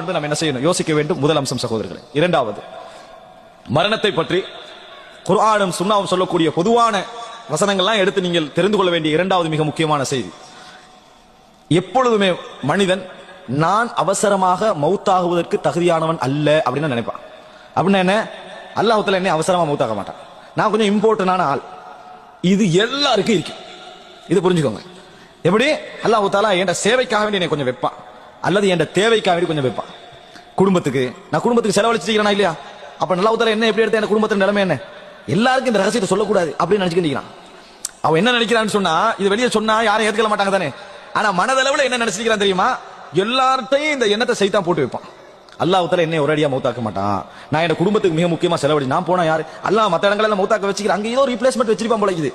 என்று நாம் என்ன செய்யணும், யோசிக்க வேண்டும். முதல் அம்சம் சகோதரர்களே. இரண்டாவது, மரணத்தை பற்றி குர்ஆனும் சுன்னாவும் சொல்லக்கூடிய பொதுவான வசனங்கள்லாம் எடுத்து நீங்கள் தெரிந்து கொள்ள வேண்டிய இரண்டாவது மிக முக்கியமான செய்தி, எப்பொழுதுமே மனிதன் நான் அவசரமாக மௌத்தாகுவதற்கு தகுதியானவன் அல்ல அப்படின்னு நினைப்பான். அப்படின்னா என்ன, அல்லாஹ் தஆலா என்னை அவசரமா மௌத்தாக மாட்டான், நான் கொஞ்சம் இம்பார்ட்டன்டான ஆள். இது எல்லாருக்கும் இருக்கு, இது புரிஞ்சுக்கோங்க. எப்படி அல்லாஹ் தஆலா என் சேவைக்காக வேண்டி என்னை கொஞ்சம் வைப்பான், அல்லது என் தேவைக்காக வேண்டி கொஞ்சம் வைப்பான். குடும்பத்துக்கு நான் குடும்பத்துக்கு செலவழிச்சிருக்கிறேனா இல்லையா, அப்ப அல்லாஹ் தஆலா என்ன எப்படி எடுத்த என் குடும்பத்தின் நிலைமை என்ன, எல்லாருக்கும் இந்த ரகசியத்தை சொல்லக்கூடாது அப்படின்னு நினைச்சுக்கிறான். அவன் என்ன நினைக்கிறான்னு சொன்னா, இது வெளியே சொன்னா யாரும் ஏத்துக்க மாட்டாங்க தானே. ஆனா மனதளவுல என்ன நினைச்சிருக்கிறான் தெரியுமா, எல்லார்ட்டையும் இந்த எண்ணத்தை சைத்தான் போட்டு வைப்பான். அல்லாஹ் தஆலா என்னை ஒரேடியா மௌத்தாக்க மாட்டான், நான் என் குடும்பத்துக்கு மிக முக்கியமா செலவழி, நான் போனா யாரு அல்லாஹ் மத்த இடங்கள்ல மௌத்தாக்க வச்சுக்கிறேன், அங்க ஏதோ ரீப்ளேஸ்மெண்ட் வச்சிருப்பான் போல. இது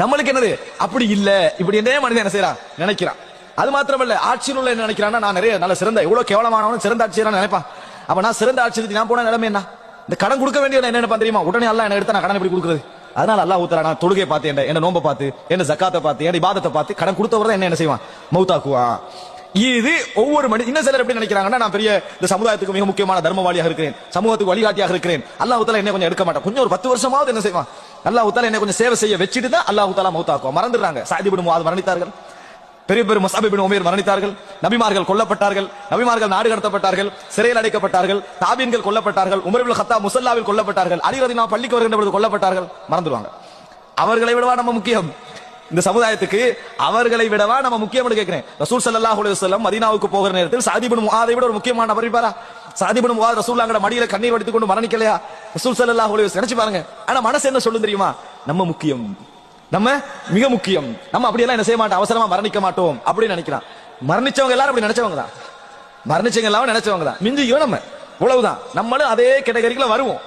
நம்மளுக்கு என்னது, அப்படி இல்ல, இப்படி என்ன மனிதன் என்ன செய்யறான் நினைக்கிறான். அது மாத்திரமல்ல, ஆட்சியில் உள்ள என்ன நினைக்கிறான்னா, நான் நிறைய நல்ல சிறந்த எவ்வளவு கேவலமானவன் சிறந்த ஆட்சியரான்னு நினைப்பான். அப்ப நான் சிறந்த ஆட்சி நான் போன நிலைமை என்ன, இந்த கடன் கொடுக்க வேண்டிய என்ன நினைப்பான் தெரியுமா, உடனே அல்லாஹ் என்ன எடுத்தா நான் கடன் எப்படி கொடுக்குறது. அதனால அல்லாஹ் தஆலா நான் தொழுகை பார்த்து, என்ன நோன்பை பார்த்து, என்ன ஜக்காத்தை பார்த்து, என்ன இபாதத்தை பார்த்து கடன் கொடுத்தவர் தான் என்ன செய்வான், மௌத்தாக்குவான். இது ஒவ்வொரு மனிதன். இன்னும் சிலர் எப்படி நினைக்கிறாங்கன்னா, நான் பெரிய இந்த சமுதாயத்துக்கு மிக முக்கியமான தர்மவாளியாக இருக்கிறேன், சமூகத்துக்கு வழிகாட்டியாக இருக்கிறேன், அல்லாஹ் தஆலா என்ன கொஞ்சம் எடுக்க மாட்டான், கொஞ்சம் ஒரு 10 வருஷமாவது என்ன செய்வான், அல்லாஹ் தஆலா என்ன கொஞ்சம் சேவை செய்ய வச்சுட்டு தான் அல்லாஹ் தஆலா மௌத்தாக்குவான். மறந்துடுறாங்க. சஅத் இப்னு முஆத் மரணித்தார்கள், பெரிய பெரிய முஸ்அப் இப்னு உமைர் மரணித்தார்கள், நபிமார்கள் கொல்லப்பட்டார்கள், நபிமார்கள் நாடு கடத்தப்பட்டார்கள், சிறையில் அடைக்கப்பட்டார்கள், தாபீன்கள் கொல்லப்பட்டார்கள், உமர் இப்னு கத்தாப் முஸல்லாவில் கொல்லப்பட்டார்கள், அலி ரலியல்லாஹு பள்ளிக்கு வருகின்ற பொழுது கொல்லப்பட்டார்கள். மறந்துடுவாங்க. அவர்களை விடவா நம்ம முக்கியம் இந்த சமுதாயத்துக்கு, அவர்களை விடவா நம்ம முக்கியம் கேட்கிறேன். ரசூல் ஸல்லல்லாஹு அலைஹி வஸல்லம் மதீனாவுக்கு போகிற நேரத்தில் சஅத் இப்னு முஆதை விட ஒரு முக்கியமான நபர் இருப்பாரா? சஅத் இப்னு முஆத் ரசூலுல்லாஹ்வோட மடியில கண்ணீர் வடித்துக் கொண்டு மரணிக்கலையா? ரசூல் ஸல்லல்லாஹு அலைஹி வஸல்லம் நினைச்சு பாருங்க. ஆனா மனசு என்ன சொல்லும் தெரியுமா, நம்ம முக்கியம், நம்ம மிக முக்கியம், நம்ம அப்படியெல்லாம் என்ன செய்ய மாட்டோம், அவசரமா மரணிக்க மாட்டோம் அப்படின்னு நினைக்கிறான். மரணிச்சவங்க எல்லாரும் அப்படி நினைச்சவங்க தான், மரணிச்சவங்க எல்லாம் நினைச்சவங்க தான், மிஞ்சியோ நம்ம இவ்வளவுதான், நம்மளும் அதே கேட்டகரிக்குள்ள வருவோம்.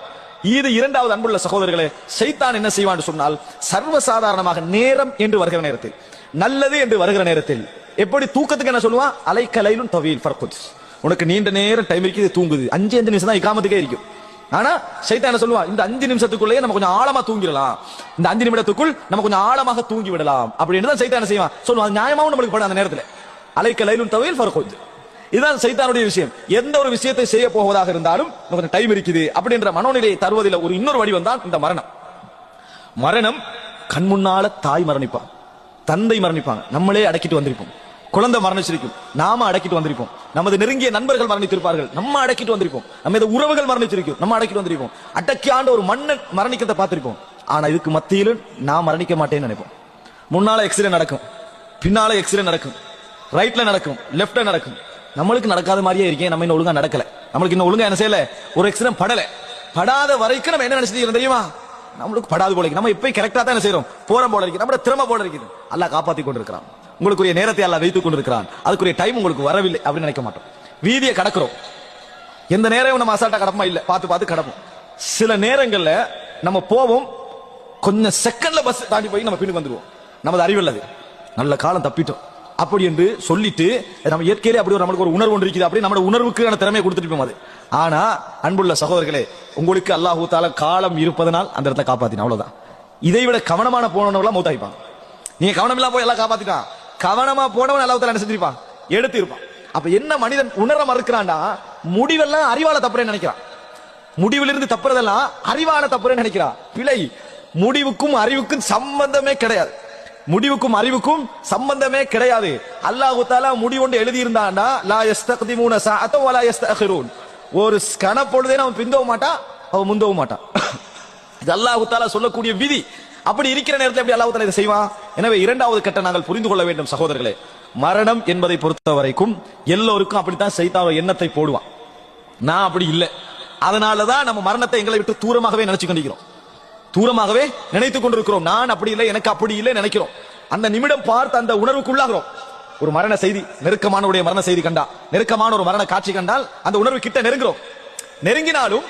இது இரண்டாவது. அன்புள்ள சகோதரர்களே, ஷைத்தான் என்ன செய்வான் சொன்னால், சர்வசாதாரணமாக நேரம் என்று வருகிற நேரத்தில், நல்லது என்று வருகிற நேரத்தில், எப்படி தூக்கத்துக்கு என்ன சொல்லுவான், அலைக்கலைலும் தவீல் ஃபர்குத், உனக்கு நீண்ட நேரம் டைம் இருக்குது, தூங்குது, 5 நிமிஷம் தான் இகாமத்துக்கே இருக்கும். ஆனா ஷைத்தான் என்ன சொல்லுவான், இந்த 5 நிமிஷத்துக்குள்ளேயே நம்ம கொஞ்சம் ஆழமா தூங்கிடலாம், இந்த 5 நிமிடத்துக்குள் நம்ம கொஞ்சம் ஆழமாக தூங்கி விடலாம் அப்படின்னு தான் ஷைத்தான் என்ன செய்வான் சொல்லுவான். நியாயமாவும் நம்மளுக்கு படும் அந்த நேரத்தில், அலைக்கலைலும் தவீல் ஃபர்குத். இதுதான் சைத்தானுடைய விஷயம். எந்த ஒரு விஷயத்தை செய்ய போவதாக இருந்தாலும் நமக்கு டைம் இருக்குது அப்படின்ற மனோநிலையை தருவதில் ஒரு இன்னொரு வடிவம் தான் இந்த மரணம். மரணம் கண் முன்னால தாய் மரணிப்பான், தந்தை மரணிப்பாங்க, நம்மளே அடக்கிட்டு வந்திருப்போம், குழந்தை மரணிச்சிருக்கும், நாம அடக்கிட்டு வந்திருப்போம், நமது நெருங்கிய நண்பர்கள் மரணித்திருப்பார்கள், நம்ம அடக்கிட்டு வந்திருப்போம், நம்ம உறவுகள் மரணிச்சிருக்கும், நம்ம அடக்கிட்டு வந்திருப்போம், அடக்கியாண்ட ஒரு மன்னன் மரணிக்கிறத பார்த்திருப்போம். ஆனா இதுக்கு மத்தியிலும் நான் மரணிக்க மாட்டேன்னு நினைப்போம். முன்னால எக்ஸிடென்ட் நடக்கும், பின்னால எக்ஸிடென்ட் நடக்கும், ரைட்ல நடக்கும், லெப்ட்ல நடக்கும், நம்மளுக்கு நடக்காத மாதிரியே இருக்கேன், நம்ம இன்னும் ஒழுங்கா நடக்கல, நம்மளுக்கு இன்னும் ஒழுங்கா என்ன செய்யல, ஒரு எக்ஸிடென்ட் படல, படாத வரைக்கும் நம்ம என்ன நினைச்சிட்டு தெரியுமா, நம்மளுக்கு படாது போல இருக்கு, நம்ம எப்பயும் கரெக்டா தான் என்ன செய்யறோம், போறோம் போல இருக்கு, நம்ம திறமை போல இருக்குது. அல்லாஹ் காப்பாத்தி கொண்டிருக்கிறான், உங்களுக்குரிய நேரத்தை அல்லாஹ் வைத்துக் கொண்டிருக்கிறான், அதுக்குரிய டைம் உங்களுக்கு வரவில்லை அப்படின்னு நினைக்க மாட்டோம். வீதியை கடக்கிறோம், எந்த நேரம் நம்ம அசால்ட்டா கடப்போமா இல்ல, பார்த்து பார்த்து கடப்போம். சில நேரங்கள்ல நம்ம போவோம், கொஞ்சம் செகண்ட்ல பஸ் தாண்டி போய் நம்ம பின்னுக்கு வந்துருவோம், நமது அறிவில்லது, நல்ல காலம் தப்பிட்டோம் அப்படி என்று சொல்லிட்டு, நம்ம இயற்கையிலே அப்படி நம்மளுக்கு ஒரு உணர்வு ஒன்று இருக்குது, அப்படி நம்ம உணர்வுக்கான திறமையை கொடுத்துட்டு அது. ஆனா அன்புள்ள சகோதரர்களே, உங்களுக்கு அல்லாஹ் தஆலா காலம் இருப்பதனால் அந்த இடத்துல காப்பாத்தினா, அவ்வளவுதான். இதை விட கவனமான போனவங்க மௌத்தாயிப்பாங்க. நீங்க கவனம் இல்லாம போய் எல்லாம் காப்பாத்திட்டான், கவனமா போனவன் அல்லாஹ் தஆலா என்ன செஞ்சிருப்பான், எடுத்து இருப்பான். அப்ப என்ன மனிதன் உணர மறுக்கிறான்டா, முடிவெல்லாம் அறிவால தப்புறேன்னு நினைக்கிறான், முடிவிலிருந்து தப்புறதெல்லாம் அறிவால தப்புறேன்னு நினைக்கிறான். பிழை. முடிவுக்கும் அறிவுக்கும் சம்பந்தமே கிடையாது, முடிவுக்கும் அறிவுக்கும் சம்பந்தமே கிடையாது. அல்லாஹ் தஆலா முடிவொண்டு எழுதி இருந்தான்டா, லா யஸ்தக்திமூன ஸாஅத வலா யஸ்தஅখিরூன், ஒரு கண பொழுதே அவன் பிந்தவும் மாட்டான், அவன் முந்தவும் மாட்டான். இது அல்லாஹ் தஆலா சொல்லக்கூடிய விதி. அப்படி இருக்கிற நேரத்தில் எப்படி அல்லாஹ் தஆலா இதை செய்வான்? எனவே இரண்டாவது கட்ட நாங்கள் புரிந்து கொள்ள வேண்டும் சகோதரர்களே, மரணம் என்பதை பொறுத்த வரைக்கும் எல்லோருக்கும் அப்படித்தான் ஷைத்தான் எண்ணத்தை போடுவான். நான் அப்படி இல்லை, அதனாலதான் நம்ம மரணத்தை எங்களை விட்டு தூரமாகவே நினைச்சு கொண்டிருக்கிறோம், தூரமாகவே நினைத்துக் கொண்டிருக்கிறோம். நான் அப்படி இல்லை, எனக்கு அப்படி இல்லை நினைக்கிறோம். அந்த நிமிடம் பார்த்து அந்த உணர்வுக்குள்ளாகிறோம். ஒரு மரண செய்தி, நெருக்கமானவருடைய மரண செய்தி கண்டா, நெருக்கமான ஒரு மரண காட்சி கண்டால் அந்த உணர்வு கிட்ட நெருங்குறோம். நெருங்கினாலும்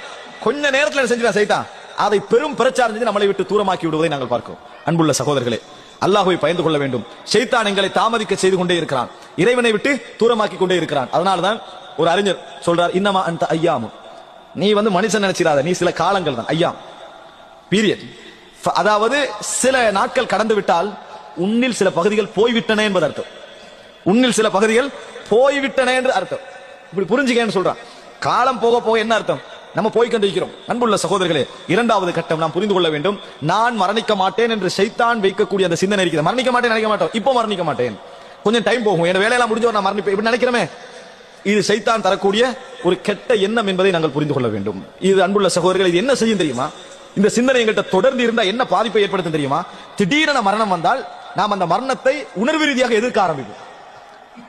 கொஞ்ச நேரத்தில் செஞ்சுதான் சைத்தான் அதை பெரும் பிரச்சாரம் செஞ்சு நம்மளை விட்டு தூரமாக்கி விடுவதை நாங்கள் பார்க்கிறோம். அன்புள்ள சகோதரர்களே, அல்லாஹ்வை பயந்து கொள்ள வேண்டும். ஷைத்தான் எங்களை தாமதிக்க செய்து கொண்டே இருக்கிறான், இறைவனை விட்டு தூரமாக்கி கொண்டே இருக்கிறான். அதனால்தான் ஒரு அறிஞர் சொல்றார், இன்னமா அந்த ஐயாமு, நீ மனுஷன் நினைச்சிடாத, நீ சில காலங்கள் தான், ஐயாம் பீரியட். அதாவது சில நாட்கள் கடந்து விட்டால் உன்னில் சில பகுதிகள் போய்விட்டன என்பது அர்த்தம். உன்னில் சில பகுதிகள் போய்விட்டன என்று அர்த்தம். இப்படி புரிஞ்சுக்கன்னு சொல்றான். காலம் போக போக என்ன அர்த்தம்? நம்ம போய்கொண்டிருக்கிறோம். அன்புள்ள சகோதரர்களே, இரண்டாவது கட்டம் நாம் புரிந்து கொள்ள வேண்டும். நான் மரணிக்க மாட்டேன் என்று சைத்தான் வைக்கக்கூடிய அந்த சிந்தனை இருக்கிறது. மரணிக்க மாட்டேன் நினைக்க மாட்டோம், இப்போ மரணிக்க மாட்டேன், கொஞ்சம் டைம் போகும், என் வேலையெல்லாம் முடிஞ்சோ நான் மரணிப்பேன் இப்படி நினைக்கிறமே, இது சைத்தான் தரக்கூடிய ஒரு கெட்ட எண்ணம் என்பதை நாங்கள் புரிந்து கொள்ள வேண்டும். இது அன்புள்ள சகோதரர்கள், இது என்ன செய்யும் தெரியுமா? இந்த சிந்தனை எங்கள்கிட்ட தொடர்ந்து இருந்தா என்ன பாதிப்பை ஏற்படுத்தும் தெரியுமா? திடீரென மரணம் வந்தால் நாம் அந்த மரணத்தை உணர்வு ரீதியாக எதிர்க்க ஆரம்பிக்கும்.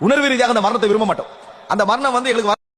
உணர்வு ரீதியாக அந்த மரணத்தை விரும்ப மாட்டோம். அந்த மரணம் வந்து எங்களுக்கு